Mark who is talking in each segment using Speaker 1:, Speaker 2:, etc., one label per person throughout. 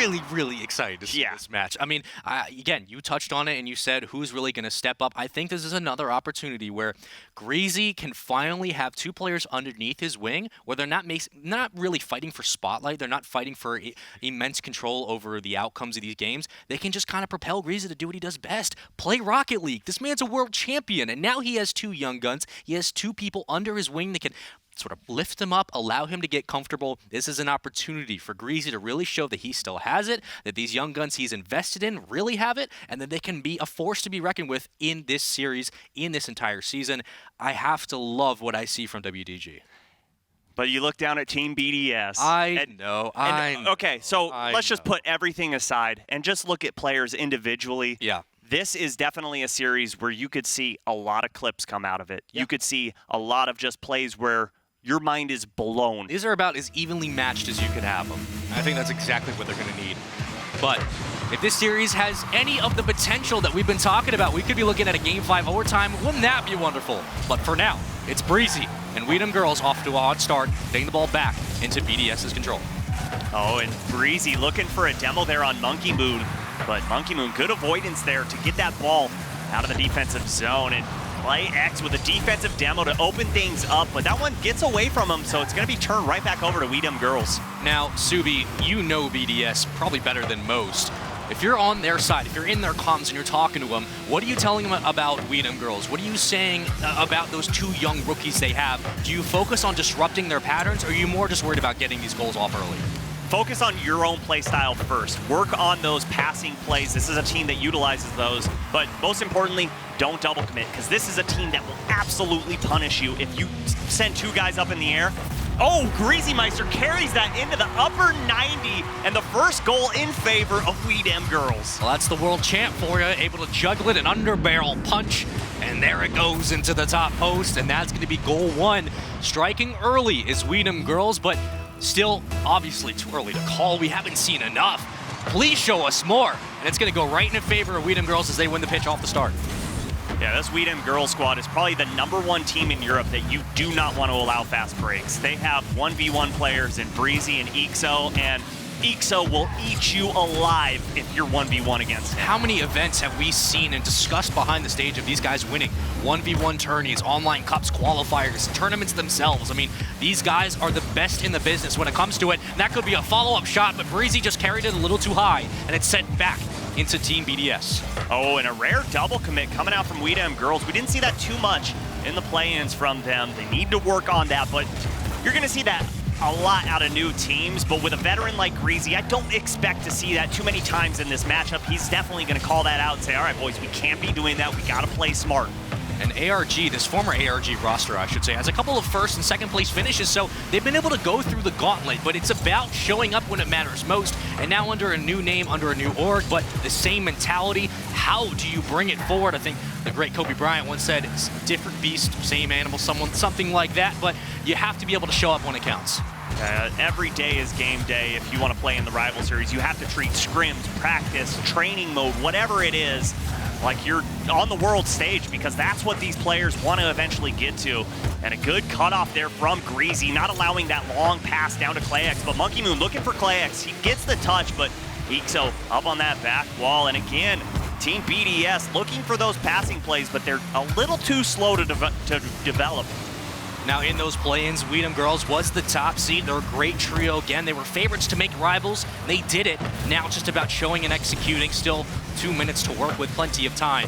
Speaker 1: really, really excited to see this match. I mean, again, you touched on it and you said who's really going to step up. I think this is another opportunity where Greasy can finally have two players underneath his wing where they're not really fighting for spotlight. They're not fighting for immense control over the outcomes of these games. They can just kind of propel Greasy to do what he does best, play Rocket League. This man's a world champion, and now he has two young guns. He has two people under his wing that can sort of lift him up, allow him to get comfortable. This is an opportunity for Greasy to really show that he still has it, that these young guns he's invested in really have it, and that they can be a force to be reckoned with in this series, in this entire season. I have to love what I see from WDG.
Speaker 2: But you look down at Team BDS.
Speaker 1: I know.
Speaker 2: Okay, so let's just put everything aside and just look at players individually.
Speaker 1: Yeah.
Speaker 2: This is definitely a series where you could see a lot of clips come out of it. Yeah. You could see a lot of just plays where your mind is blown.
Speaker 1: These are about as evenly matched as you could have them. I think that's exactly what they're going to need. But if this series has any of the potential that we've been talking about, we could be looking at a Game 5 overtime. Wouldn't that be wonderful? But for now, it's Breezy and Weedham Girlz off to a hot start, getting the ball back into BDS's control.
Speaker 2: Oh, and Breezy looking for a demo there on Monkey Moon. But Monkey Moon, good avoidance there to get that ball out of the defensive zone. And KlayX with a defensive demo to open things up, but that one gets away from him, so it's going to be turned right back over to Weedham Girlz.
Speaker 1: Now, Subi, you know BDS probably better than most. If you're on their side, if you're in their comms and you're talking to them, what are you telling them about Weedham Girlz? What are you saying about those two young rookies they have? Do you focus on disrupting their patterns, or are you more just worried about getting these goals off early?
Speaker 2: Focus on your own play style first. Work on those passing plays. This is a team that utilizes those, but most importantly, don't double commit, because this is a team that will absolutely punish you if you send two guys up in the air. Oh, Greasy Meister carries that into the upper 90, and the first goal in favor of Weedham Girlz.
Speaker 1: Well, that's the world champ for you, able to juggle it, an under-barrel punch, and there it goes into the top post, and that's going to be goal one. Striking early is Weedham Girlz, but still, obviously too early to call. We haven't seen enough. Please show us more. And it's going to go right in favor of Weedham Girlz as they win the pitch off the start.
Speaker 2: Yeah, this Weedham Girlz squad is probably the #1 team in Europe that you do not want to allow fast breaks. They have 1v1 players in Breezy and Ixo, and Ixo will eat you alive if you're 1v1 against him.
Speaker 1: How many events have we seen and discussed behind the stage of these guys winning 1v1 tourneys, online cups, qualifiers, tournaments themselves? I mean, these guys are the best in the business when it comes to it. And that could be a follow-up shot, but Breezy just carried it a little too high, and it's sent back into Team BDS.
Speaker 2: Oh, and a rare double commit coming out from Weedham Girlz. We didn't see that too much in the play-ins from them. They need to work on that, but you're going to see that a lot out of new teams, but with a veteran like Greasy, I don't expect to see that too many times in this matchup. He's definitely going to call that out and say, all right, boys, we can't be doing that. We got to play smart.
Speaker 1: And ARG, this former ARG roster, I should say, has a couple of first and second place finishes, so they've been able to go through the gauntlet, but it's about showing up when it matters most, and now under a new name, under a new org, but the same mentality. How do you bring it forward? I think the great Kobe Bryant once said, it's different beast, same animal, something like that, but you have to be able to show up when it counts.
Speaker 2: Every day is game day if you want to play in the rival series. You have to treat scrims, practice, training mode, whatever it is, like you're on the world stage, because that's what these players want to eventually get to. And a good cutoff there from Greasy, not allowing that long pass down to KlayX, but Monkey Moon looking for KlayX. He gets the touch, but Ixo up on that back wall. And again, Team BDS looking for those passing plays, but they're a little too slow to develop.
Speaker 1: Now in those play-ins, Weedham Girlz was the top seed. They're a great trio. Again, they were favorites to make rivals. They did it. Now it's just about showing and executing. Still 2 minutes to work with, plenty of time.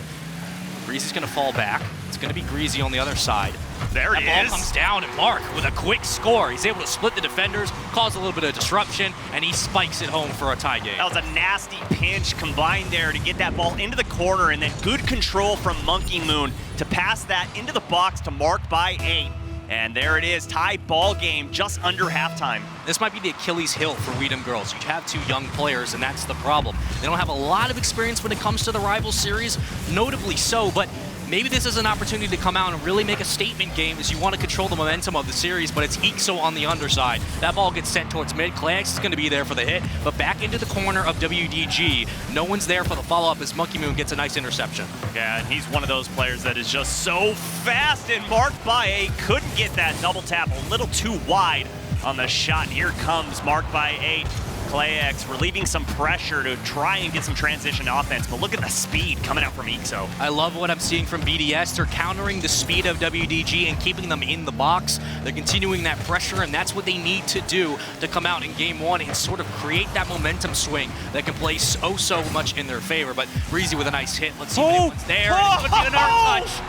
Speaker 1: Greasy's gonna fall back. It's gonna be Greasy on the other side.
Speaker 2: There he is.
Speaker 1: That ball comes down, and Mark with a quick score. He's able to split the defenders, cause a little bit of disruption, and he spikes it home for a tie game.
Speaker 2: That was a nasty pinch combined there to get that ball into the corner, and then good control from Monkey Moon to pass that into the box to Mark by 8. And there it is, tie ball game just under halftime.
Speaker 1: This might be the Achilles heel for Weedham Girlz. You have two young players, and that's the problem. They don't have a lot of experience when it comes to the rival series, notably so, but maybe this is an opportunity to come out and really make a statement game as you want to control the momentum of the series, but it's Ixo on the underside. That ball gets sent towards mid. KlayX is going to be there for the hit, but back into the corner of WDG. No one's there for the follow-up as Monkey Moon gets a nice interception.
Speaker 2: Yeah, and he's one of those players that is just so fast, and Mark by 8 couldn't get that double tap, a little too wide on the shot. Here comes Mark by 8. ClayX, relieving some pressure to try and get some transition offense, but look at the speed coming out from EXO.
Speaker 1: I love what I'm seeing from BDS. They're countering the speed of WDG and keeping them in the box. They're continuing that pressure, and that's what they need to do to come out in game one and sort of create that momentum swing that can play so much in their favor. But Breezy with a nice hit. Let's see if anyone's there. It could be another touch.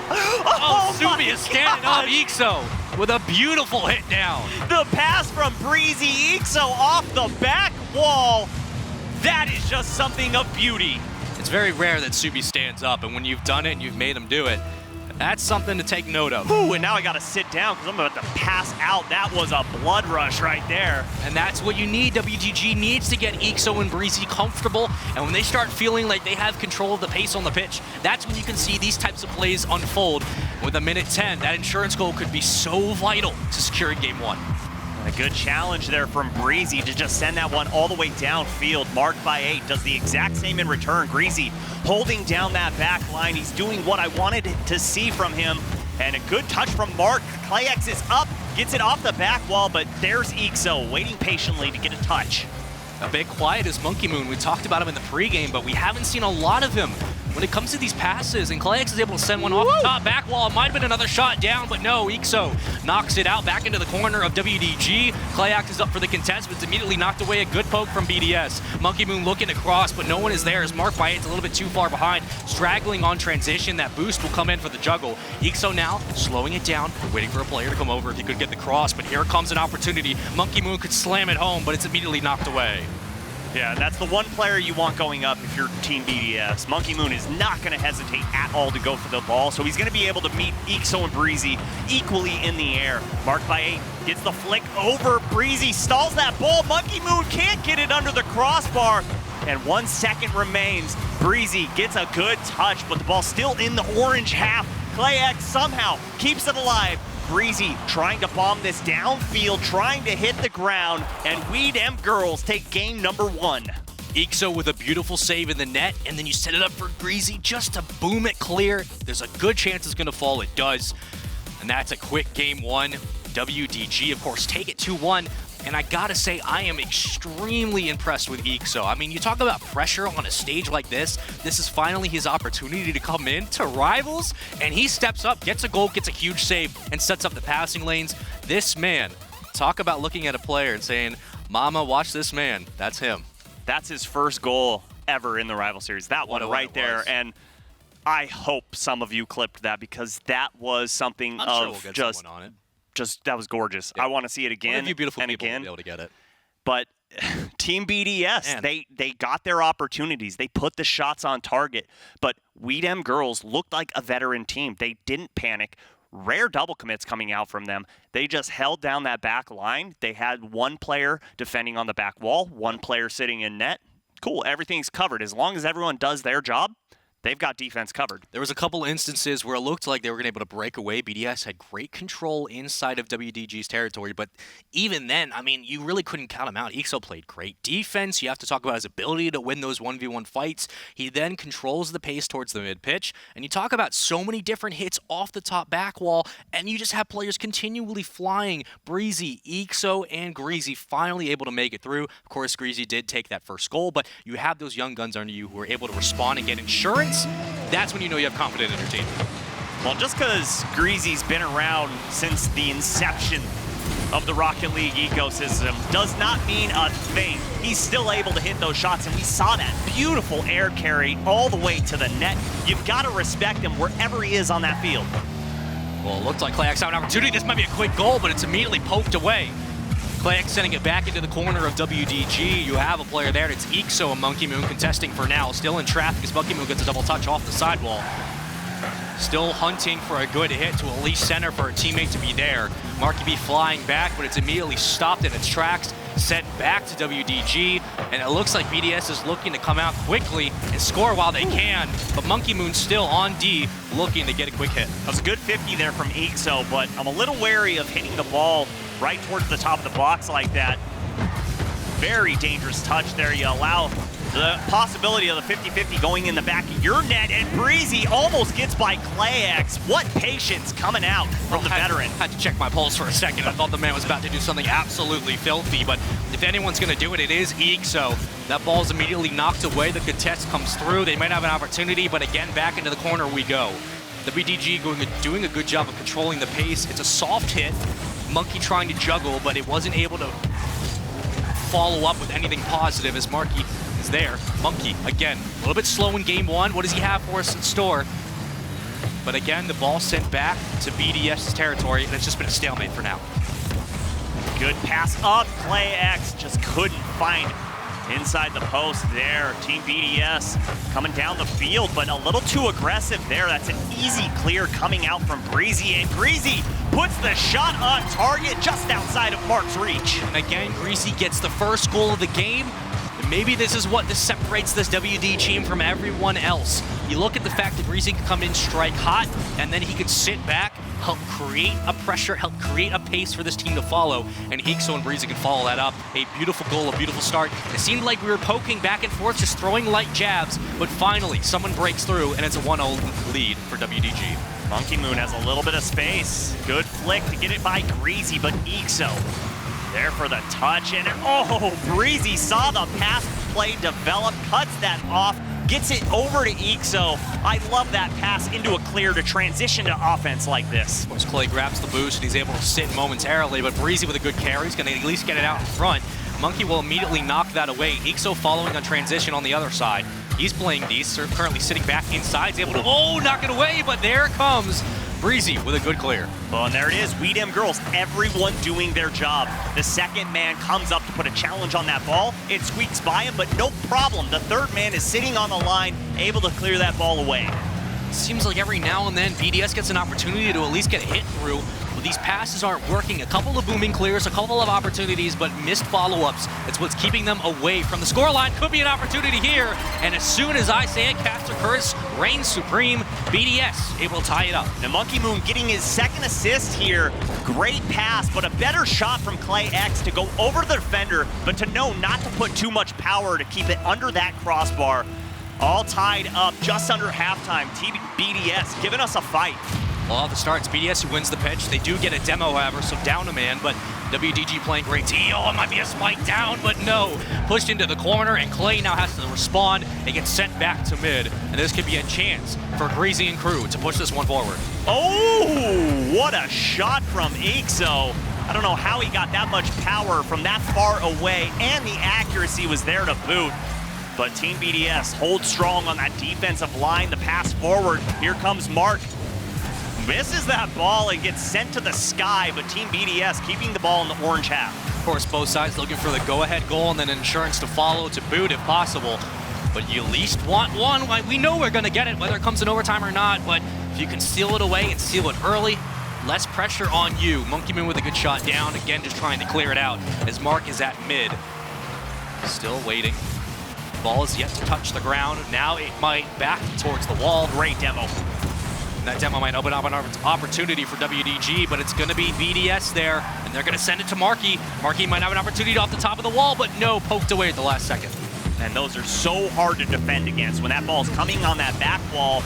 Speaker 1: Oh, Subi is standing up EXO with a beautiful hit down.
Speaker 2: The pass from Breezy EXO off the back wall. That is just something of beauty.
Speaker 1: It's very rare that Subi stands up, and when you've done it and you've made him do it, that's something to take note of.
Speaker 2: Ooh, and now I gotta sit down because I'm about to pass out. That was a blood rush right there.
Speaker 1: And that's what you need. WDG needs to get EXO and Breezy comfortable, and when they start feeling like they have control of the pace on the pitch, that's when you can see these types of plays unfold. With a minute 10, that insurance goal could be so vital to securing game one.
Speaker 2: A good challenge there from Breezy to just send that one all the way downfield. Marked by 8 does the exact same in return. Breezy holding down that back line. He's doing what I wanted to see from him. And a good touch from Mark. ClayX is up, gets it off the back wall, but there's EXO waiting patiently to get a touch.
Speaker 1: A bit quiet is Monkey Moon. We talked about him in the pregame, but we haven't seen a lot of him when it comes to these passes, and ClayX is able to send one off the top back wall. It might have been another shot down, but no, EXO knocks it out back into the corner of WDG. ClayX is up for the contest, but it's immediately knocked away. A good poke from BDS. Monkey Moon looking to cross, but no one is there as Mark by 8's a little bit too far behind. Straggling on transition, that boost will come in for the juggle. EXO now slowing it down, waiting for a player to come over if he could get the cross, but here comes an opportunity. Monkey Moon could slam it home, but it's immediately knocked away.
Speaker 2: Yeah, and that's the one player you want going up if you're Team BDS. Monkey Moon is not going to hesitate at all to go for the ball, so he's going to be able to meet EXO and Breezy equally in the air. Marked by 8 gets the flick over. Breezy stalls that ball. Monkey Moon can't get it under the crossbar, and 1 second remains. Breezy gets a good touch, but the ball's still in the orange half. ClayX somehow keeps it alive. Breezy trying to bomb this downfield, trying to hit the ground, and we dem Girlz take game number 1.
Speaker 1: EXO with a beautiful save in the net, and then you set it up for Breezy just to boom it clear. There's a good chance it's going to fall. It does. And that's a quick game 1. WDG, of course, take it 2-1. And I gotta say, I am extremely impressed with EXO. I mean, you talk about pressure on a stage like this. This is finally his opportunity to come in to Rivals, and he steps up, gets a goal, gets a huge save, and sets up the passing lanes. This man, talk about looking at a player and saying, "Mama, watch this man." That's him.
Speaker 2: That's his first goal ever in the Rival Series. That one right there. And I hope some of you clipped that because that was something
Speaker 1: I'm
Speaker 2: of
Speaker 1: sure we'll get
Speaker 2: just
Speaker 1: on it.
Speaker 2: That was gorgeous.
Speaker 1: Yeah.
Speaker 2: I want to see it again.
Speaker 1: One of you beautiful
Speaker 2: and
Speaker 1: people
Speaker 2: again.
Speaker 1: will be able to get it.
Speaker 2: But Team BDS, they got their opportunities. They put the shots on target. But we dem Girlz looked like a veteran team. They didn't panic. Rare double commits coming out from them. They just held down that back line. They had one player defending on the back wall, one player sitting in net. Cool, everything's covered. As long as everyone does their job, they've got defense covered.
Speaker 1: There was a couple instances where it looked like they were going to be able to break away. BDS had great control inside of WDG's territory, but even then, I mean, you really couldn't count him out. EXO played great defense. You have to talk about his ability to win those 1v1 fights. He then controls the pace towards the mid-pitch, and you talk about so many different hits off the top back wall, and you just have players continually flying. Breezy, EXO, and Greasy finally able to make it through. Of course, Greasy did take that first goal, but you have those young guns under you who are able to respond and get insurance. That's when you know you have confidence in your team.
Speaker 2: Well, just because Greasy's been around since the inception of the Rocket League ecosystem does not mean a thing. He's still able to hit those shots, and we saw that beautiful air carry all the way to the net. You've got to respect him wherever he is on that field.
Speaker 1: Well, it looked like ClayX had an opportunity. This might be a quick goal, but it's immediately poked away. ClayX sending it back into the corner of WDG. You have a player there. It's EXO and Monkey Moon contesting for now. Still in traffic as Monkey Moon gets a double touch off the sidewall. Still hunting for a good hit to at least center for a teammate to be there. Marky B flying back, but it's immediately stopped in its tracks, sent back to WDG, and it looks like BDS is looking to come out quickly and score while they can, but Monkey Moon still on D, looking to get a quick hit.
Speaker 2: That was a good 50 there from EXO, but I'm a little wary of hitting the ball right towards the top of the box like that. Very dangerous touch there. You allow the possibility of the 50-50 going in the back of your net, and Breezy almost gets by ClayX. What patience coming out from the veteran.
Speaker 1: Had to check my pulse for a second. I thought the man was about to do something absolutely filthy, but if anyone's going to do it, it is EXO. That ball's immediately knocked away. The contest comes through. They might have an opportunity, but again, back into the corner we go. The BDG doing a good job of controlling the pace. It's a soft hit. Monkey trying to juggle, but it wasn't able to follow up with anything positive as Marky is there. Monkey, again, a little bit slow in game one. What does he have for us in store? But again, the ball sent back to BDS's territory, and it's just been a stalemate for now.
Speaker 2: Good pass up. ClayX just couldn't find inside the post there. Team BDS coming down the field, but a little too aggressive there. That's an easy clear coming out from Breezy, and Breezy puts the shot on target just outside of Mark's reach.
Speaker 1: And again, Greasy gets the first goal of the game. And maybe this is what separates this WD team from everyone else. You look at the fact that Greasy can come in, strike hot, and then he could sit back, help create a pressure, help create a pace for this team to follow, and EXO and Breezy can follow that up. A beautiful goal, a beautiful start. It seemed like we were poking back and forth, just throwing light jabs, but finally someone breaks through, and it's a 1-0 lead for WDG.
Speaker 2: Monkey Moon has a little bit of space. Good flick to get it by Greasy, but EXO there for the touch, and oh, Breezy saw the pass play develop, cuts that off, gets it over to EXO. I love that pass into a clear to transition to offense like this.
Speaker 1: Of course, Clay grabs the boost and he's able to sit momentarily, but Breezy with a good carry is going to at least get it out in front. Monkey will immediately knock that away. EXO following on transition on the other side. He's playing these, currently sitting back inside. He's able to, knock it away, but there comes Breezy with a good clear.
Speaker 2: Well, and there it is, We Dem Girls, everyone doing their job. The second man comes up to put a challenge on that ball. It squeaks by him, but no problem. The third man is sitting on the line, able to clear that ball away.
Speaker 1: Seems like every now and then BDS gets an opportunity to at least get a hit through. But these passes aren't working. A couple of booming clears, a couple of opportunities, but missed follow-ups. It's what's keeping them away from the scoreline. Could be an opportunity here. And as soon as I say it, Caster Curtis reigns supreme. BDS able to tie it up.
Speaker 2: Now Monkey Moon getting his second assist here. Great pass, but a better shot from ClayX to go over the defender, but to know not to put too much power to keep it under that crossbar. All tied up just under halftime. Team BDS giving us a fight.
Speaker 1: Well, off the start, it's BDS who wins the pitch. They do get a demo, however, so down a man, but WDG playing great T. Oh, it might be a spike down, but no. Pushed into the corner, and Clay now has to respond and get sent back to mid. And this could be a chance for Greasy and crew to push this one forward.
Speaker 2: Oh, what a shot from EXO. I don't know how he got that much power from that far away, and the accuracy was there to boot. But Team BDS holds strong on that defensive line. The pass forward. Here comes Mark. Misses that ball and gets sent to the sky, but Team BDS keeping the ball in the orange half.
Speaker 1: Of course, both sides looking for the go-ahead goal and then insurance to follow to boot if possible. But you at least want one. We know we're going to get it, whether it comes in overtime or not, but if you can steal it away and steal it early, less pressure on you. Monkey Moon with a good shot down. Again, just trying to clear it out as Mark is at mid. Still waiting. Ball is yet to touch the ground. Now it might back towards the wall.
Speaker 2: Great demo.
Speaker 1: And that demo might open up an opportunity for WDG, but it's going to be BDS there, and they're going to send it to Marky. Marky might have an opportunity off the top of the wall, but no, poked away at the last second.
Speaker 2: And those are so hard to defend against. When that ball's coming on that back wall,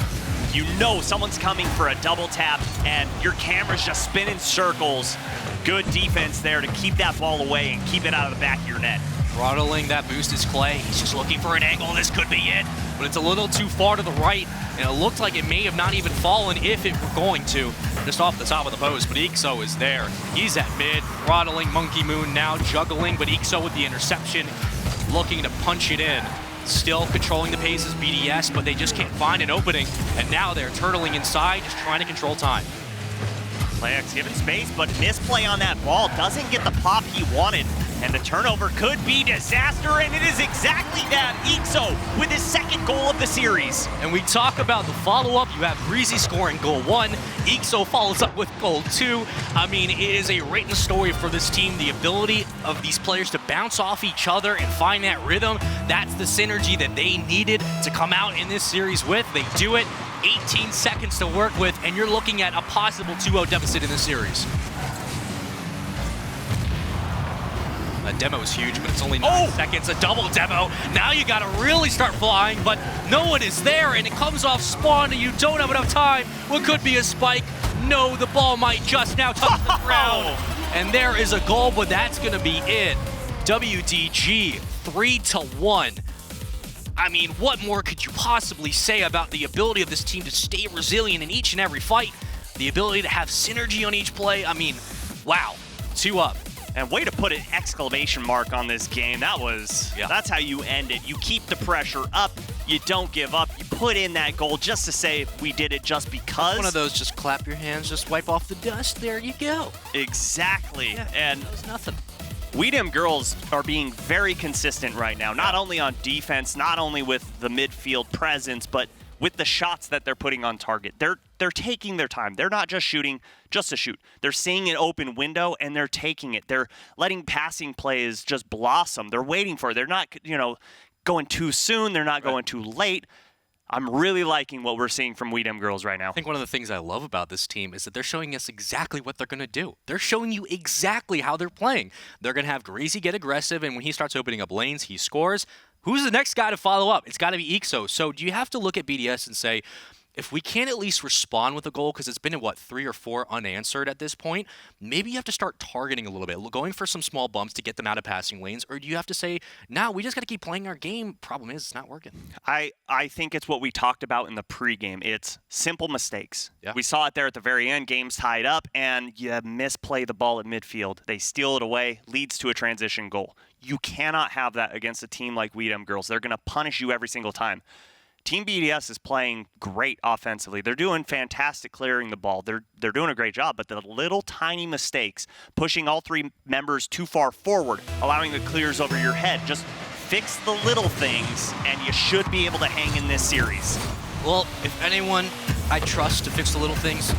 Speaker 2: you know someone's coming for a double tap, and your camera's just spinning circles. Good defense there to keep that ball away and keep it out of the back of your net.
Speaker 1: Throttling that boost is Clay. He's just looking for an angle. This could be it, but it's a little too far to the right, and it looked like it may have not even fallen if it were going to, just off the top of the post, but EXO is there. He's at mid, throttling Monkey Moon now, juggling, but EXO with the interception, looking to punch it in. Still controlling the pace is BDS, but they just can't find an opening, and now they're turtling inside, just trying to control time.
Speaker 2: ClayX given space, but misplay on that ball doesn't get the pop he wanted. And the turnover could be disaster, and it is exactly that. EXO with his second goal of the series.
Speaker 1: And we talk about the follow-up. You have Breezy scoring goal 1. EXO follows up with goal 2. I mean, it is a written story for this team. The ability of these players to bounce off each other and find that rhythm, that's the synergy that they needed to come out in this series with. They do it. 18 seconds to work with, and you're looking at a possible 2-0 deficit in this series. That demo is huge, but it's only 9 seconds. A double demo. Now you got to really start flying, but no one is there, and it comes off spawn, and you don't have enough time. What could be a spike? No, the ball might just now touch the ground. And there is a goal, but that's going to be it. WDG 3-1. I mean, what more could you possibly say about the ability of this team to stay resilient in each and every fight? The ability to have synergy on each play. I mean, wow, 2 up.
Speaker 2: And way to put an exclamation mark on this game. That's how you end it. You keep the pressure up. You don't give up. You put in that goal just to say we did it just because.
Speaker 1: One of those, just clap your hands, just wipe off the dust. There you go.
Speaker 2: Exactly.
Speaker 1: Yeah,
Speaker 2: and
Speaker 1: that was nothing.
Speaker 2: Girlz are being very consistent right now, not only on defense, not only with the midfield presence, but with the shots that they're putting on target. They're taking their time. They're not just shooting just to shoot. They're seeing an open window and they're taking it. They're letting passing plays just blossom. They're waiting for it. They're not, going too soon. They're not going too late. I'm really liking what we're seeing from Girlz right now.
Speaker 1: I think one of the things I love about this team is that they're showing us exactly what they're going to do. They're showing you exactly how they're playing. They're going to have Greasy get aggressive, and when he starts opening up lanes, he scores. Who's the next guy to follow up? It's got to be Ixo. So do you have to look at BDS and say, if we can't at least respond with a goal, because it's been, 3 or 4 unanswered at this point, maybe you have to start targeting a little bit, going for some small bumps to get them out of passing lanes, or do you have to say, no, we just got to keep playing our game? Problem is, it's not working.
Speaker 2: I think it's what we talked about in the pregame. It's simple mistakes.
Speaker 1: Yeah.
Speaker 2: We saw it there at the very end, game's tied up, and you misplay the ball at midfield. They steal it away, leads to a transition goal. You cannot have that against a team like Girlz. They're going to punish you every single time. Team BDS is playing great offensively. They're doing fantastic clearing the ball. They're doing a great job, but the little tiny mistakes, pushing all 3 members too far forward, allowing the clears over your head, just fix the little things, and you should be able to hang in this series.
Speaker 1: Well, if anyone I trust to fix the little things,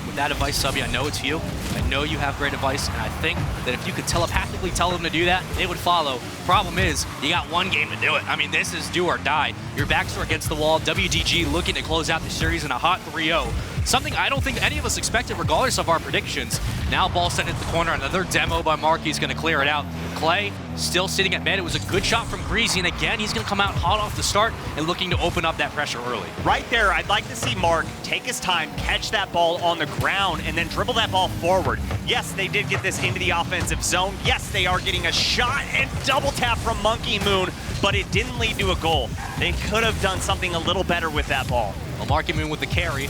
Speaker 1: with that advice, Subby, I know it's you. I know you have great advice, and I think that if you could telepathically tell them to do that, they would follow. Problem is, you got 1 game to do it. I mean, this is do or die. Your backs are against the wall. WDG looking to close out the series in a hot 3-0. Something I don't think any of us expected, regardless of our predictions. Now ball sent into the corner. Another demo by Mark. He's going to clear it out. Clay still sitting at mid. It was a good shot from Greasy, and again, he's going to come out hot off the start and looking to open up that pressure early.
Speaker 2: Right there, I'd like to see Mark take his time, catch that ball on the ground, and then dribble that ball forward. Yes, they did get this into the offensive zone. Yes, they are getting a shot and double tap from Monkey Moon, but it didn't lead to a goal. They could have done something a little better with that ball.
Speaker 1: Well, Monkey Moon with the carry.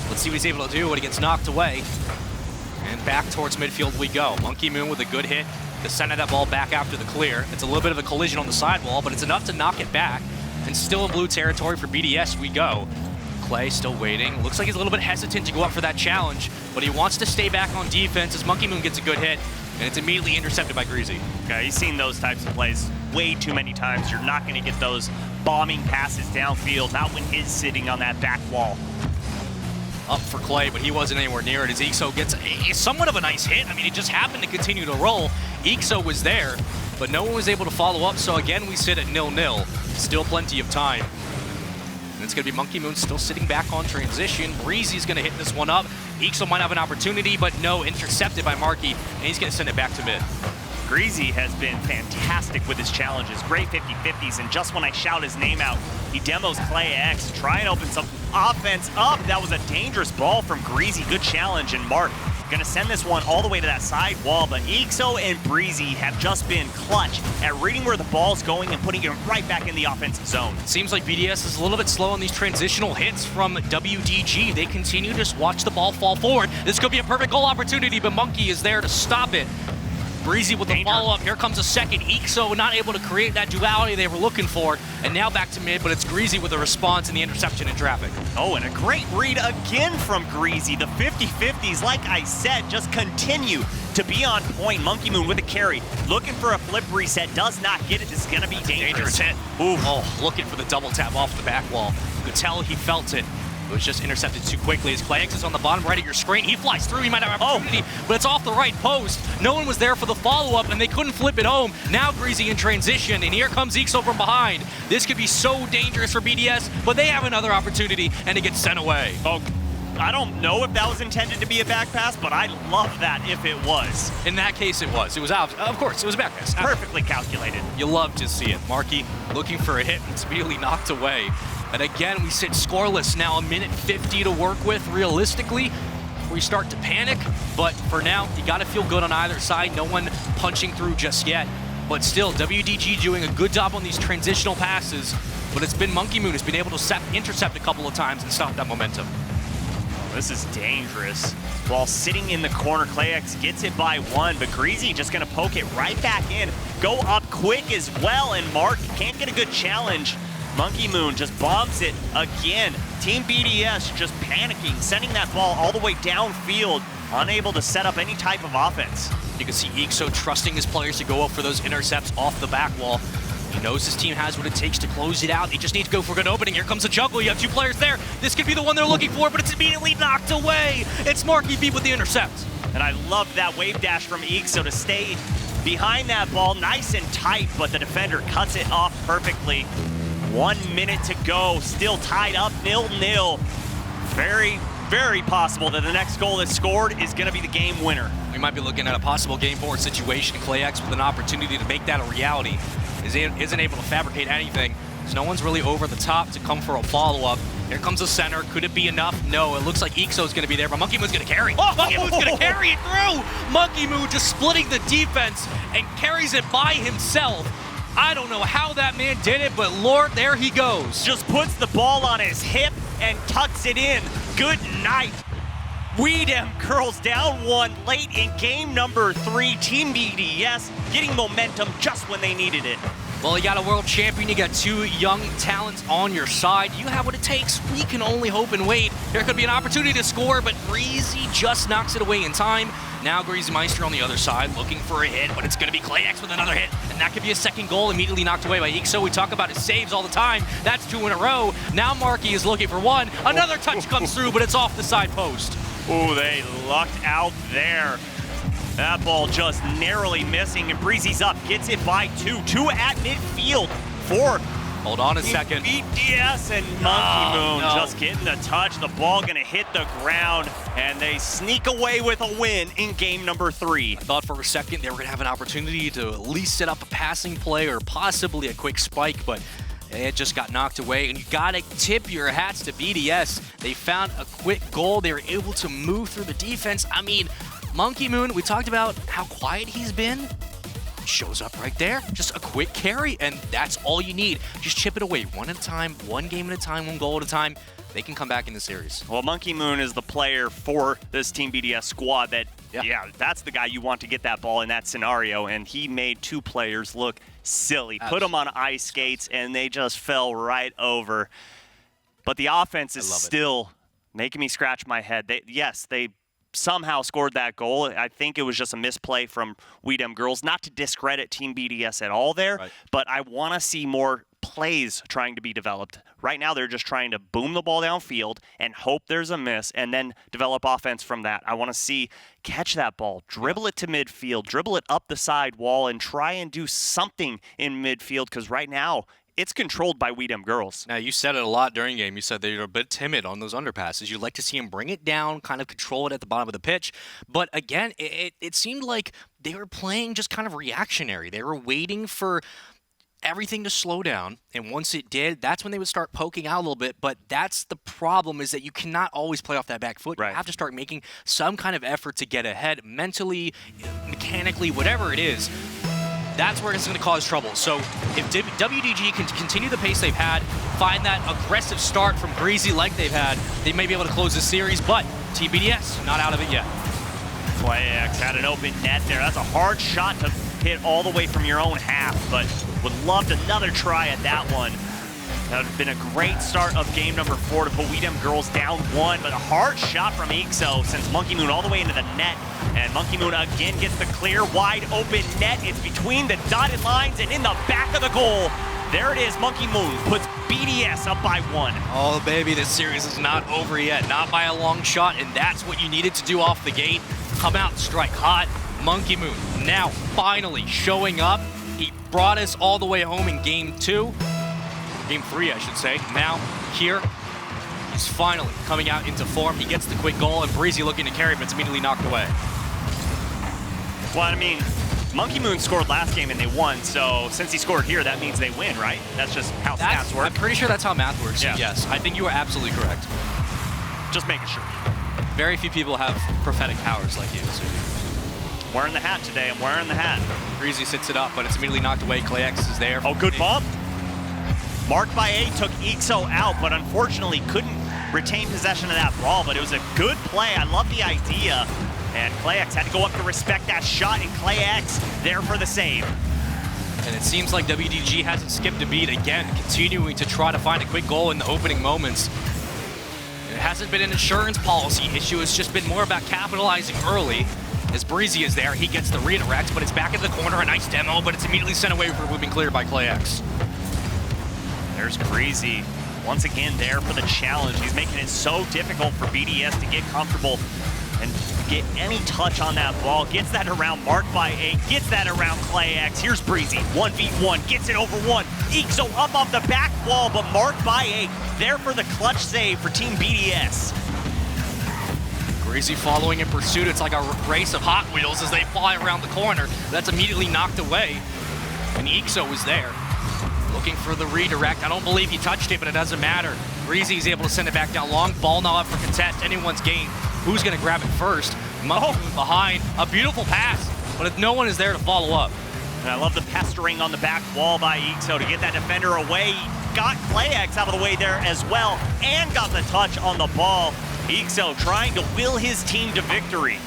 Speaker 1: Let's see what he's able to do when he gets knocked away. And back towards midfield we go. Monkey Moon with a good hit to send that ball back after the clear. It's a little bit of a collision on the sidewall, but it's enough to knock it back. And still in blue territory for BDS we go. Clay still waiting. Looks like he's a little bit hesitant to go up for that challenge, but he wants to stay back on defense as Monkey Moon gets a good hit, and it's immediately intercepted by Greasy.
Speaker 2: Okay, he's seen those types of plays way too many times. You're not going to get those bombing passes downfield, not when he's sitting on that back wall.
Speaker 1: Up for Clay, but he wasn't anywhere near it as Ixo gets somewhat of a nice hit. I mean, it just happened to continue to roll. Ixo was there, but no one was able to follow up, so again, we sit at 0-0. Still plenty of time. And it's going to be Monkey Moon still sitting back on transition. Breezy's going to hit this one up. Ixo might have an opportunity, but no, intercepted by Marky, and he's going to send it back to mid.
Speaker 2: Greasy has been fantastic with his challenges. Great 50-50s, and just when I shout his name out, he demos Clay X, try and open some offense up. That was a dangerous ball from Greasy. Good challenge, and Mark gonna send this one all the way to that side wall, but Ixo and Breezy have just been clutch at reading where the ball's going and putting it right back in the offensive zone.
Speaker 1: Seems like BDS is a little bit slow on these transitional hits from WDG. They continue to just watch the ball fall forward. This could be a perfect goal opportunity, but Monkey is there to stop it. Breezy with the follow-up. Here comes a second. Ixo not able to create that duality they were looking for. And now back to mid, but it's Greasy with a response in the interception in traffic.
Speaker 2: Oh, and a great read again from Greasy. The 50-50s, like I said, just continue to be on point. Monkey Moon with a carry. Looking for a flip reset. Does not get it. This is going to be dangerous.
Speaker 1: Hit. Ooh. Oh, looking for the double tap off the back wall. You could tell he felt it. It was just intercepted too quickly as Clay X is on the bottom right of your screen. He flies through. He might have an opportunity, but it's off the right post. No one was there for the follow-up, and they couldn't flip it home. Now Greasy in transition, and here comes Ixo from behind. This could be so dangerous for BDS, but they have another opportunity, and it gets sent away.
Speaker 2: Oh, I don't know if that was intended to be a back pass, but I love that if it was.
Speaker 1: In that case, it was. It was out. Of course, it was a back pass.
Speaker 2: Perfectly calculated.
Speaker 1: You love to see it. Marky looking for a hit, and it's immediately knocked away. And again, we sit scoreless now, a minute 50 to work with realistically. We start to panic, but for now, you got to feel good on either side. No one punching through just yet. But still, WDG doing a good job on these transitional passes, but it's been Monkey Moon who's been able to intercept a couple of times and stop that momentum.
Speaker 2: This is dangerous. While sitting in the corner, ClayX gets it by one, but Greasy just gonna poke it right back in. Go up quick as well, and Mark can't get a good challenge. Monkey Moon just bombs it again. Team BDS just panicking, sending that ball all the way downfield, unable to set up any type of offense.
Speaker 1: You can see Ixo trusting his players to go up for those intercepts off the back wall. He knows his team has what it takes to close it out. They just need to go for a good opening. Here comes a juggle. You have two players there. This could be the one they're looking for, but it's immediately knocked away. It's Marky B with the intercept.
Speaker 2: And I love that wave dash from Ixo to stay behind that ball nice and tight, but the defender cuts it off perfectly. 1 minute to go, still tied up 0-0. Very, very possible that the next goal that's scored is gonna be the game winner.
Speaker 1: We might be looking at a possible game 4 situation. ClayX with an opportunity to make that a reality. Isn't able to fabricate anything. So no one's really over the top to come for a follow-up. Here comes the center. Could it be enough? No, it looks like Ixo's gonna be there, but Monkey Moon's gonna carry. Oh, Monkey Moon's gonna carry it through! Monkey Moon just splitting the defense and carries it by himself. I don't know how that man did it, but Lord, there he goes.
Speaker 2: Just puts the ball on his hip and tucks it in. Good night. We dem Girlz down one late in game number 3. Team BDS getting momentum just when they needed it.
Speaker 1: Well, you got a world champion, you got two young talents on your side. You have what it takes. We can only hope and wait. There could be an opportunity to score, but Greasy just knocks it away in time. Now Greasy Meister on the other side looking for a hit, but it's going to be ClayX with another hit. And that could be a second goal immediately knocked away by Ixo. We talk about his saves all the time. That's 2 in a row. Now Marky is looking for one. Another touch comes through, but it's off the side post.
Speaker 2: Oh, they lucked out there. That ball just narrowly missing, and Breezy's up, gets it by 2. 2 at midfield for
Speaker 1: Hold on a second.
Speaker 2: BDS and Monkey Moon just getting the touch. The ball gonna hit the ground, and they sneak away with a win in game number 3.
Speaker 1: I thought for a second they were gonna have an opportunity to at least set up a passing play or possibly a quick spike, but it just got knocked away, and you gotta tip your hats to BDS. They found a quick goal. They were able to move through the defense. I mean, Monkey Moon, we talked about how quiet he's been. Shows up right there. Just a quick carry, and that's all you need. Just chip it away one at a time, one game at a time, one goal at a time. They can come back in the series.
Speaker 2: Well, Monkey Moon is the player for this Team BDS squad that, yeah, that's the guy you want to get that ball in that scenario, and he made 2 players look silly. Absolutely. Put them on ice skates, and they just fell right over. But the offense is still making me scratch my head. They somehow scored that goal. I think it was just a misplay from We Dem Girlz. Not to discredit Team BDS at all there, but I want to see more plays trying to be developed. Right now, they're just trying to boom the ball downfield and hope there's a miss and then develop offense from that. I want to see catch that ball, dribble it to midfield, dribble it up the side wall, and try and do something in midfield, because right now, it's controlled by We Dem Girlz.
Speaker 1: Now, you said it a lot during game. You said they're a bit timid on those underpasses. You'd like to see them bring it down, kind of control it at the bottom of the pitch. But again, it seemed like they were playing just kind of reactionary. They were waiting for everything to slow down, and once it did, that's when they would start poking out a little bit. But that's the problem, is that you cannot always play off that back foot. You have to start making some kind of effort to get ahead mentally, mechanically, whatever it is. That's where it's going to cause trouble. So if WDG can continue the pace they've had, find that aggressive start from Greasy like they've had, they may be able to close the series, but TBDS, not out of it yet.
Speaker 2: ClayX had an open net there. That's a hard shot to hit all the way from your own half, but would love another try at that one. That would have been a great start of game number 4 to put We Dem Girlz down 1, but a hard shot from Ixo sends Monkey Moon all the way into the net, and Monkey Moon again gets the clear, wide open net. It's between the dotted lines and in the back of the goal. There it is, Monkey Moon puts BDS up by 1.
Speaker 1: Oh, baby, this series is not over yet, not by a long shot, and that's what you needed to do off the gate. Come out, strike hot. Monkey Moon now finally showing up. He brought us all the way home in game 2. Game 3, I should say. Now, here, he's Girlz finally coming out into form. He gets the quick goal, and Breezy looking to carry, but it's immediately knocked away.
Speaker 2: Well, I mean, Monkey Moon scored last game and they won, so since he scored here, that means they win, right? That's just how stats work.
Speaker 1: I'm pretty sure that's how math works.
Speaker 2: Yeah.
Speaker 1: Yes, I think you are absolutely correct.
Speaker 2: Just making sure.
Speaker 1: Very few people have prophetic powers like you. So.
Speaker 2: I'm wearing the hat today. I'm wearing the hat.
Speaker 1: Breezy sits it up, but it's immediately knocked away. ClayX is there.
Speaker 2: Oh, good bump. Marked by 8 took EXO out, but unfortunately couldn't retain possession of that ball, but it was a good play. I love the idea. And ClayX had to go up to respect that shot, and ClayX there for the save.
Speaker 1: And it seems like WDG hasn't skipped a beat again, continuing to try to find a quick goal in the opening moments. It hasn't been an insurance policy issue, it's just been more about capitalizing early. As Breezy is there, he gets the redirect, but it's back into the corner, a nice demo, but it's immediately sent away for being cleared by ClayX.
Speaker 2: There's Breezy, once again there for the challenge. He's making it so difficult for BDS to get comfortable and get any touch on that ball. Gets that around Marked by 8, gets that around ClayX. Here's Breezy, 1v1, gets it over 1. EXO up off the back wall, but Marked by 8 there for the clutch save for Team BDS.
Speaker 1: Breezy following in pursuit. It's like a race of Hot Wheels as they fly around the corner. That's immediately knocked away, and EXO is there. Looking for the redirect. I don't believe he touched it, but it doesn't matter. Breezy's able to send it back down long. Ball now up for contest. Anyone's game. Who's going to grab it first? Monkey Moon behind. A beautiful pass, but if no one is there to follow up.
Speaker 2: And I love the pestering on the back wall by EXO to get that defender away. Got ClayX out of the way there as well, and got the touch on the ball. EXO trying to will his team to victory.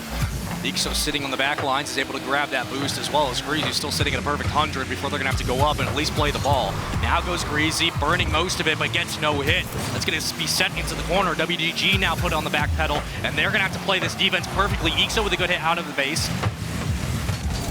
Speaker 1: EXO sitting on the back lines is able to grab that boost as well as Greasy still sitting at a perfect 100 before they're going to have to go up and at least play the ball. Now goes Greasy, burning most of it, but gets no hit. That's going to be sent into the corner. WDG now put on the back pedal, and they're going to have to play this defense perfectly. EXO with a good hit out of the base.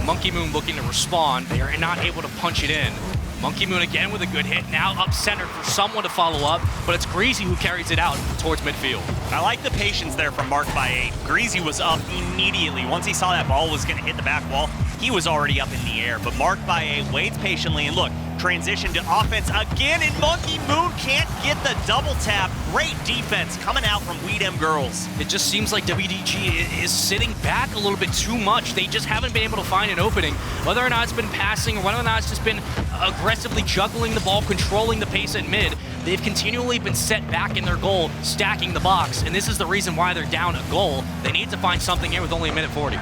Speaker 1: Monkey Moon looking to respond. They are not able to punch it in. Monkey Moon again with a good hit, now up center for someone to follow up, but it's Greasy who carries it out towards midfield.
Speaker 2: I like the patience there from Marked by 8. Greasy was up immediately. Once he saw that ball was going to hit the back wall, he was already up in the air. But Marked by 8 waits patiently, and look, transition to offense again, and Monkey Moon can't get the double tap. Great defense coming out from Girlz.
Speaker 1: It just seems like WDG is sitting back a little bit too much. They just haven't been able to find an opening. Whether or not it's been passing or whether or not it's just been aggressively juggling the ball, controlling the pace at mid, they've continually been set back in their goal, stacking the box, and this is the reason why they're down a goal. They need to find something here with only a minute 40.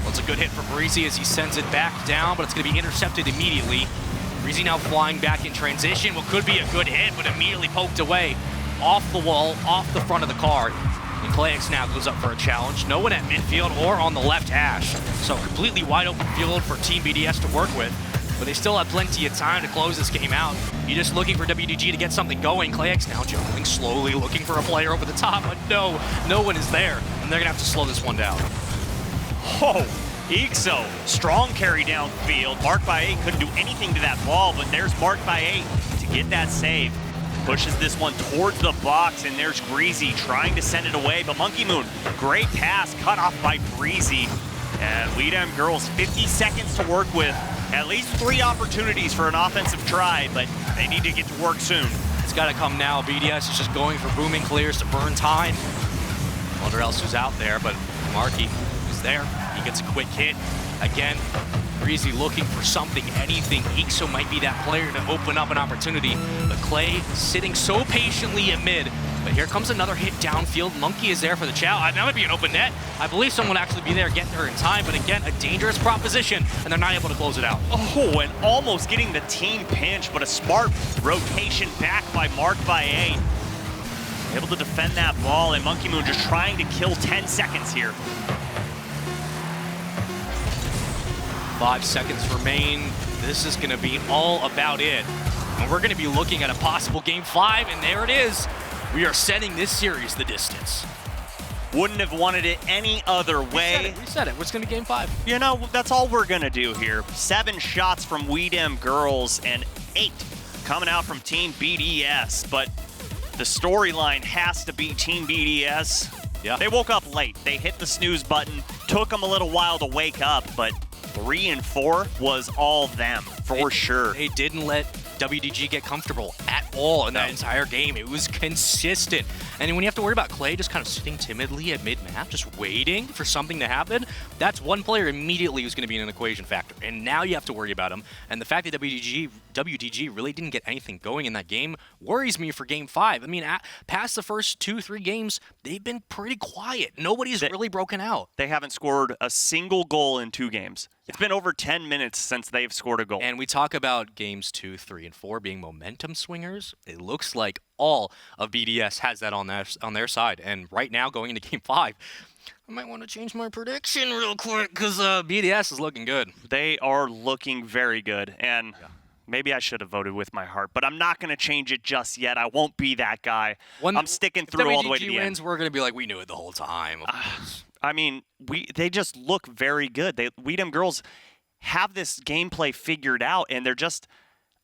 Speaker 1: It's a good hit for Breezy as he sends it back down, but it's going to be intercepted immediately. Breezy now flying back in transition. What could be a good hit, but immediately poked away off the wall, off the front of the car. And ClayX now goes up for a challenge. No one at midfield or on the left hash. So completely wide open field for Team BDS to work with. But they still have plenty of time to close this game out. You're just looking for WDG to get something going. ClayX now juggling slowly, looking for a player over the top, but no one is there. And they're going to have to slow this one down.
Speaker 2: Oh, EXO, strong carry downfield. Marked by 8 couldn't do anything to that ball, but there's Marked by 8 to get that save. Pushes this one towards the box, and there's Greasy trying to send it away, but Monkey Moon, great pass, cut off by Breezy. And Girlz, 50 seconds to work with. At least 3 opportunities for an offensive try, but they need to get to work soon.
Speaker 1: It's got to come now. BDS is just going for booming clears to burn time. Wonder else who's out there, but Markey is there. He gets a quick hit. Again, Breezy looking for something, anything. EXO might be that player to open up an opportunity, but Clay sitting so patiently at mid. But here comes another hit downfield. Monkey is there for the chow. That might be an open net. I believe someone will actually be there, get there in time, but again, a dangerous proposition, and they're not able to close it out.
Speaker 2: Oh, and almost getting the team pinch, but a smart rotation back by Marked by 8. Able to defend that ball, and Monkey Moon just trying to kill 10 seconds here.
Speaker 1: 5 seconds remain. This is going to be all about it. And we're going to be looking at a possible Game 5, and there it is. We are setting this series the distance.
Speaker 2: Wouldn't have wanted it any other way.
Speaker 1: We said it. It's going to be Game 5.
Speaker 2: You know, that's all we're going to do here. 7 shots from Girlz and 8 coming out from Team BDS. But the storyline has to be Team BDS.
Speaker 1: Yeah.
Speaker 2: They woke up late. They hit the snooze button. Took them a little while to wake up, but 3 and 4 was all them, for sure.
Speaker 1: They didn't let WDG get comfortable at all in that entire game. It was consistent. And when you have to worry about Clay just kind of sitting timidly at mid-map, just waiting for something to happen, that's one player immediately who's going to be an equation factor. And now you have to worry about him. And the fact that WDG really didn't get anything going in that game worries me for Game 5. I mean, past the first 2-3 games, they've been pretty quiet. Nobody's really broken out.
Speaker 2: They haven't scored a single goal in 2 games. It's been over 10 minutes since they've scored a goal.
Speaker 1: And we talk about games 2, 3, and 4 being momentum swingers. It looks like all of BDS has that on their side. And right now, going into Game 5, I might want to change my prediction real quick because BDS is looking good.
Speaker 2: They are looking very good. And maybe I should have voted with my heart, but I'm not going to change it just yet. I won't be that guy. I'm sticking through all the way to the
Speaker 1: WDG
Speaker 2: end.
Speaker 1: wins, we're going to be like, we knew it the whole time.
Speaker 2: I mean, they just look very good. Weedham Girlz have this gameplay figured out, and they're just,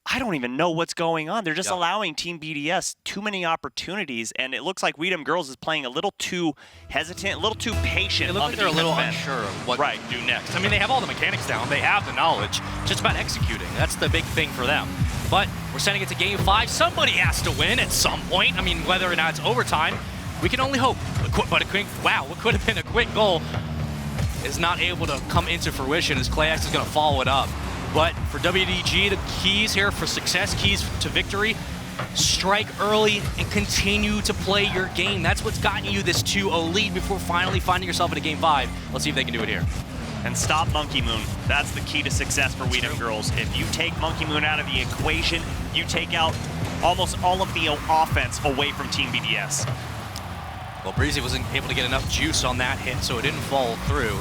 Speaker 2: I don't even know what's going on. They're just allowing Team BDS too many opportunities, and it looks like Weedham Girlz is playing a little too hesitant, a little too patient.
Speaker 1: They look like they're a little unsure of what to do next. I mean, they have all the mechanics down. They have the knowledge. It's just about executing. That's the big thing for them. But we're sending it to Game 5. Somebody has to win at some point. I mean, whether or not it's overtime, we can only hope. But what could have been a quick goal is not able to come into fruition as Clayax is going to follow it up. But for WDG, the keys here for success, keys to victory, strike early and continue to play your game. That's what's gotten you this 2-0 lead before finally finding yourself in a Game 5. Let's see if they can do it here.
Speaker 2: And stop Monkey Moon. That's the key to success for Weedham Girlz. If you take Monkey Moon out of the equation, you take out almost all of the offense away from Team BDS.
Speaker 1: Well, Breezy wasn't able to get enough juice on that hit, so it didn't fall through.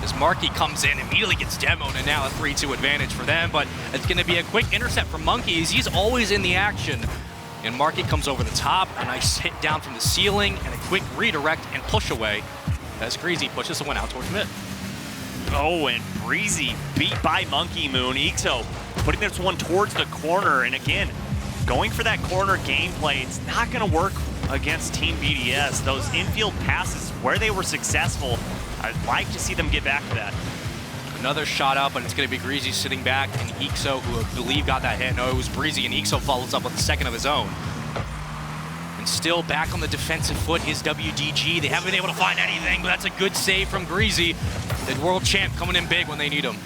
Speaker 1: As Marky comes in, immediately gets demoed, and now a 3-2 advantage for them, but it's going to be a quick intercept from Monkeys. He's always in the action. And Marky comes over the top, a nice hit down from the ceiling, and a quick redirect and push away as Greasy pushes the one out towards mid.
Speaker 2: Oh, and Breezy beat by Monkey Moon. Ixo putting this one towards the corner, and again, going for that corner gameplay. It's not going to work against Team BDS. Those infield passes where they were successful, I'd like to see them get back to that.
Speaker 1: Another shot up, and it's going to be Greasy sitting back, and Ixo, who I believe got that hit. No, it was Breezy, and Ixo follows up with a second of his own. And still back on the defensive foot is WDG. They haven't been able to find anything, but that's a good save from Greasy. The world champ coming in big when they need him.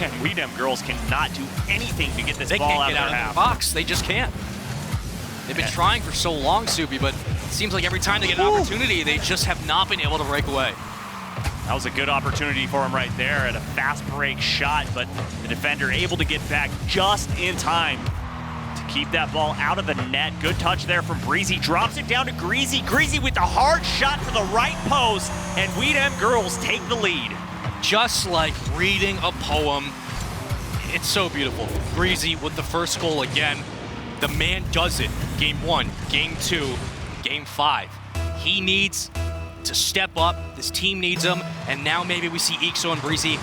Speaker 2: And Weedham Girlz cannot do anything to get this ball out of their half.
Speaker 1: The box. They just can't. They've been trying for so long, Soupy, but it seems like every time they get an opportunity, they just have not been able to break away.
Speaker 2: That was a good opportunity for him right there at a fast break shot, but the defender able to get back just in time to keep that ball out of the net. Good touch there from Breezy. Drops it down to Greasy. Greasy with the hard shot to the right post, and Weedham Girlz take the lead.
Speaker 1: Just like reading a poem. It's so beautiful. Greasy with the first goal again. The man does it. Game 1, Game 2, Game 5. He needs to step up. This team needs him. And now maybe we see Ixo and Breezy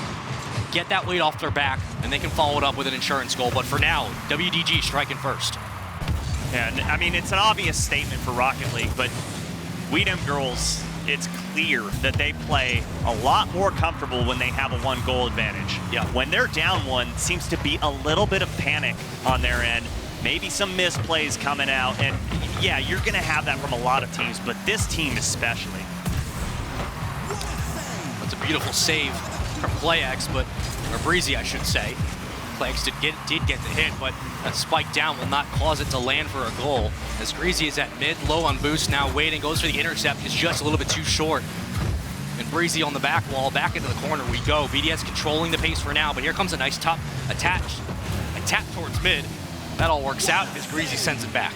Speaker 1: get that weight off their back, and they can follow it up with an insurance goal. But for now, WDG striking first.
Speaker 2: And I mean, it's an obvious statement for Rocket League, but Weedham Girlz, it's clear that they play a lot more comfortable when they have a 1-goal advantage.
Speaker 1: Yeah.
Speaker 2: When they're down 1, seems to be a little bit of panic on their end. Maybe some misplays coming out, and yeah, you're gonna have that from a lot of teams, but this team especially.
Speaker 1: That's a beautiful save from Playax, or Breezy, I should say. Playax did get the hit, but that spike down will not cause it to land for a goal. As Greasy is at mid, low on boost, now waiting, goes for the intercept, is just a little bit too short. And Breezy on the back wall, back into the corner we go. BDS controlling the pace for now, but here comes a nice top tap towards mid. That all works out as Greasy sends it back.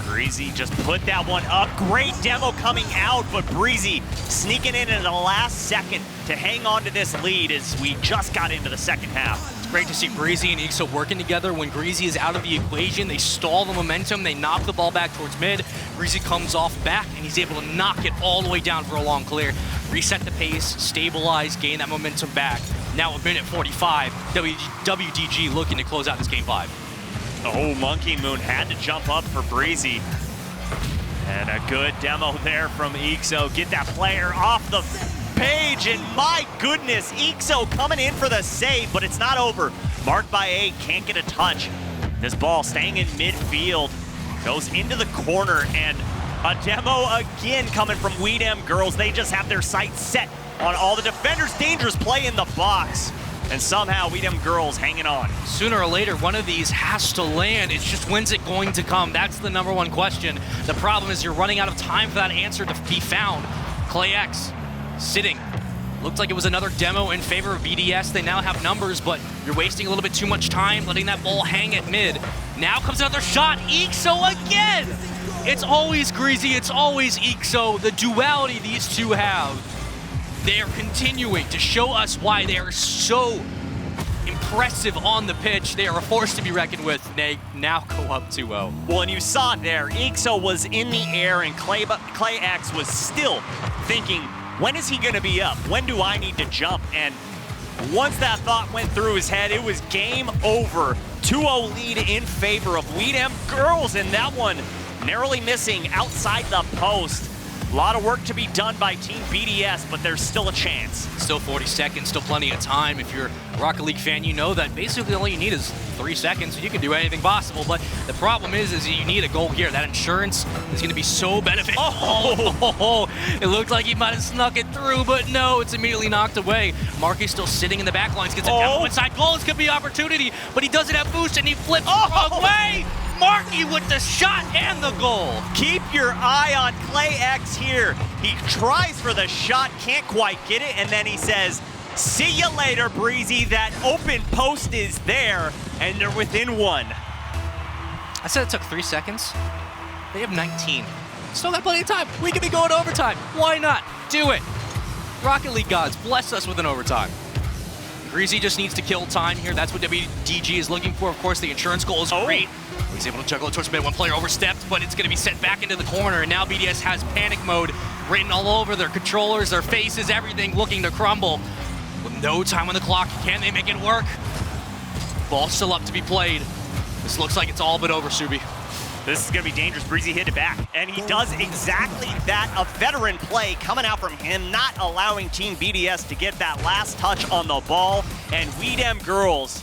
Speaker 2: Greasy just put that one up. Great demo coming out, but Breezy sneaking in at the last second to hang on to this lead as we just got into the second half.
Speaker 1: It's great to see Breezy and Ixo working together. When Greasy is out of the equation, they stall the momentum, they knock the ball back towards mid. Breezy comes off back, and he's able to knock it all the way down for a long clear. Reset the pace, stabilize, gain that momentum back. Now a minute 45, WDG looking to close out this Game 5.
Speaker 2: Oh, Monkey Moon had to jump up for Breezy. And a good demo there from Ixo. Get that player off the page, and my goodness, EXO coming in for the save, but it's not over. Marked by 8, can't get a touch. This ball staying in midfield, goes into the corner, and a demo again coming from Girlz. They just have their sights set on all the defenders. Dangerous play in the box. And somehow Girlz hanging on.
Speaker 1: Sooner or later, one of these has to land. It's just when's it going to come? That's the #1 question. The problem is you're running out of time for that answer to be found. ClayX sitting. Looked like it was another demo in favor of BDS. They now have numbers, but you're wasting a little bit too much time letting that ball hang at mid. Now comes another shot. EXO again! It's always Greasy, it's always EXO. The duality these two have. They're continuing to show us why they are so impressive on the pitch. They are a force to be reckoned with. They now go up 2-0.
Speaker 2: Well, and you saw it there. EXO was in the air, and ClayX was still thinking, when is he going to be up? When do I need to jump? And once that thought went through his head, it was game over. 2-0 lead in favor of Girlz, and that one narrowly missing outside the post. A lot of work to be done by Team BDS, but there's still a chance.
Speaker 1: Still 40 seconds, still plenty of time. If you're a Rocket League fan, you know that basically all you need is 3 seconds, so you can do anything possible. But the problem is you need a goal here. That insurance is going to be so beneficial. Oh, it looked like he might have snuck it through, but no, it's immediately knocked away. Marky's still sitting in the back lines, gets a demo inside goal. This could be opportunity, but he doesn't have boost, and he flips the wrong way. Marky with the shot and the goal.
Speaker 2: Keep your eye on ClayX here. He tries for the shot, can't quite get it, and then he says, see you later, Breezy. That open post is there, and they're within 1.
Speaker 1: I said it took 3 seconds. They have 19. Still got plenty of time. We could be going to overtime. Why not? Do it. Rocket League gods, bless us with an overtime. Greasy just needs to kill time here. That's what WDG is looking for. Of course, the insurance goal is great. He's able to juggle it towards mid. One player overstepped, but it's going to be sent back into the corner. And now BDS has panic mode written all over their controllers, their faces, everything looking to crumble. With no time on the clock, can they make it work? Ball still up to be played. This looks like it's all but over, Subi.
Speaker 2: This is going to be dangerous. Breezy hit it back, and he does exactly that. A veteran play coming out from him, not allowing Team BDS to get that last touch on the ball. And Girlz